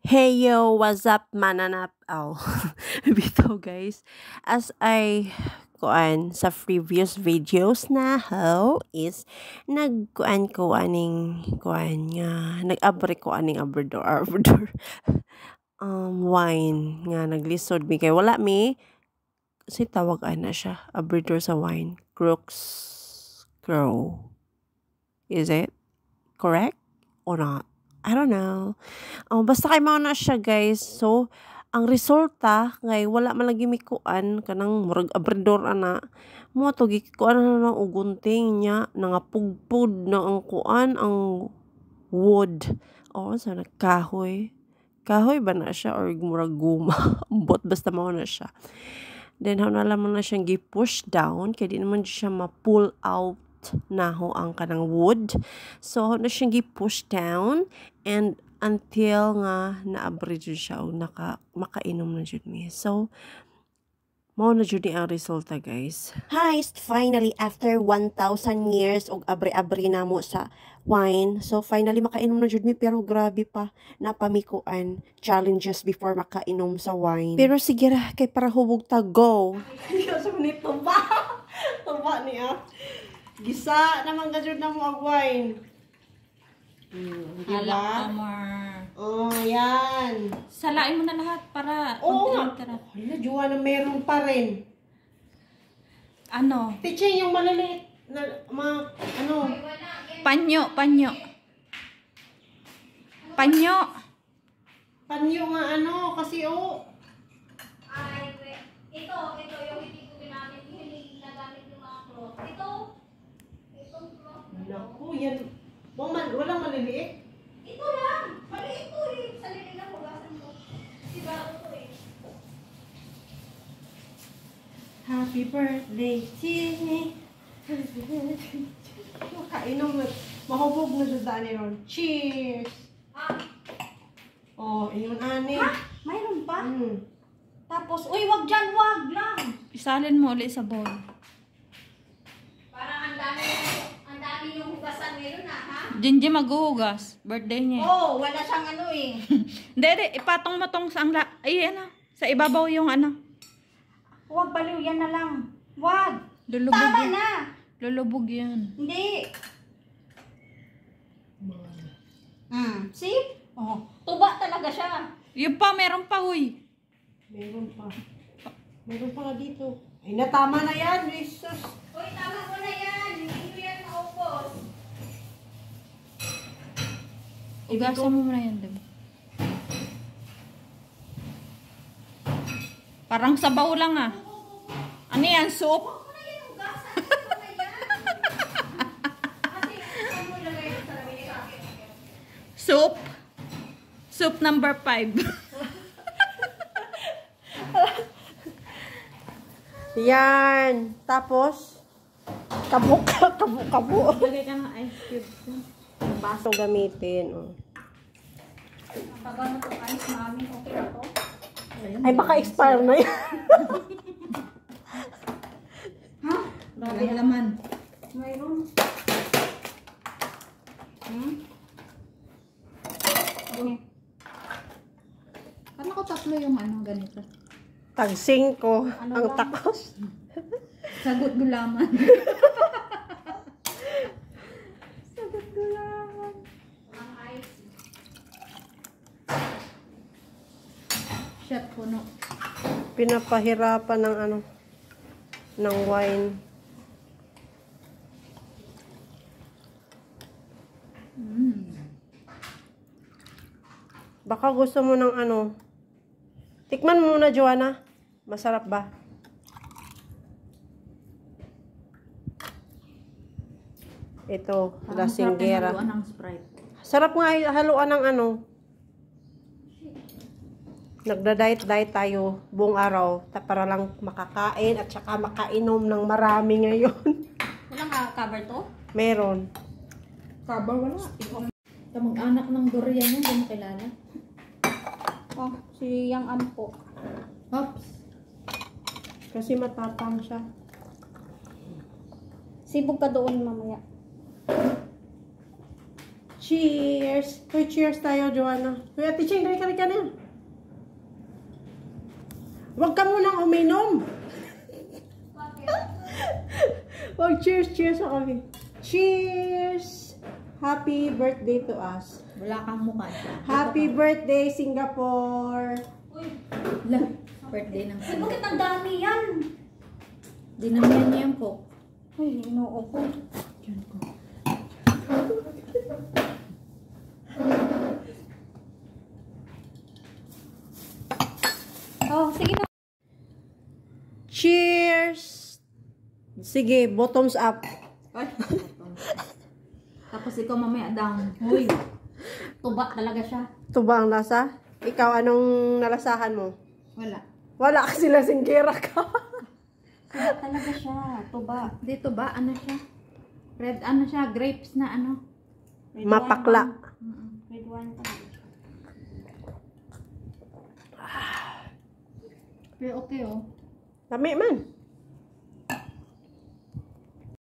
Hey yo, what's up mananap? Oh, bito guys. As I kuan sa previous videos na how is nagkuan ko aning kuan nga nag-abre ko aning abredor wine nga naglisod mi kay wala mi si tawag ana siya abredor sa wine crooks crow. Is it correct or not? I don't know. Basta kay mao na siya guys. So, ang resulta ngay wala man lagi mikuan kanang murag abredor ana. Mo to gikuan na og gunting niya nangapugpud na ang kuan ang wood. Sa nagkahoy. Kahoy ba na siya or murag guma? Ambot basta mao na siya. Then how na lamang na siyang gi-push down kay di naman siya ma-pull out na ho ang kanang wood. So na siyang gi-push down and until nga na-abre jud siya o makainom na jud mi. So mao na jud ang resulta guys. Heist finally after 1,000 years og abre-abre na mo sa wine. So finally makainom na jud mi pero grabe pa napamikuan challenges before makainom sa wine. Pero sige ra kay para hubog ta go. Sa nito ba? Tuba niya. Gisa naman gajud na mo ang wine. Diba? Oh, yan. Salain mo na lahat para oo nga. Hala, juwa na meron pa rin. Ano? Teaching yung maliliit na ano. Panyo. Panyo nga ano, kasi Ay, ito yung hindi ko ginamit, hindi nagamit yung mga cloth. Itong cloth. Naku, yan. Walang maliliit. Ito lang. Maliit to eh. Sarili lang hugasan ko. Sigaro to eh. Happy birthday, Chini. Kainom na. Mahubog na sa daan ron. Cheers! Iyon ani. Ha? Mayroon pa? Mm. Tapos, uy, wag dyan, wag lang. Isalin mo ulit sa bowl. Parang ang dami yung hugasan meron ha? Jinji maghuhugas. Birthday niya. Oh, wala siyang ano eh. Hindi, ipatong mo tong sa angla. Ay, ano. Sa ibabaw yung ano. Wag baliw, yan na lang. Wag. Lulubog Tama yan. na. Lulubog yan. Hindi. See? Oh, tuba talaga siya. Yung pa, meron pa, huy. Meron pa. Meron pa nga dito. Ay, natama na yan. Jesus. Uy, tama mo na yan. Hindi mo yan maupos. Ugasan mo muna yan, diba? Parang sabaw lang ah. Ano yan, soup? Huwag mo na yan hugasan. Ito na yan. Kasi, saan mo lagay yung sarili sa akin? Soup? Soup number 5. Yan. Tapos, kabo. Lagay ka ng ice cubes. Baso gamitin. Tagal na ito, anis namin. Okay na to? Ay, baka expire na yan. Ha? Walang laman. Mayroon. Paano ko tatlo yung ano, ganito? Tag 5 ang takos. Sagot gulaman. Sagot gulaman. Ang ice. Chef puno. Pinapahirapan ng ng wine. Baka gusto mo ng tikman mo muna, Joanna. Masarap ba? Ito, lasinggera. Haluan ng Sprite. Sarap nga haluan ng Nagda-diet tayo buong araw para lang makakain at saka makainom ng marami ngayon. Walang cover to? Meron. Cover wala. Kamag-anak ng durian yan, hindi mo kilala. Oh, si Yang Ampo. Hops. Kasi matapang siya. Sibog ka doon mamaya. Cheers! Uy, cheers tayo, Joanna. Uy, Ate Ching, dali ka na. Huwag ka munang uminom. Wag, cheers sa kami. Cheers! Happy birthday to us. Wala kang mukha siya. Happy birthday, Singapore! Uy, Birthday ng ay, bakit ang dami yan? Dinamihan niya yung coke. Ay, inoo ko. Diyan ko. Oh, sige na. Cheers! Sige, bottoms up. Ay. Tapos ikaw mamaya down. Uy, tuba talaga siya. Ito ba ang lasa? Ikaw, anong nalasahan mo? Wala. Wala kasi lasinggera ka. Tuba talaga siya. Tuba. Dito ba? Ano siya? Red, ano siya? Grapes na ano? Grade Mapakla. Grade 1 pa. Pero okay oh. Lami man.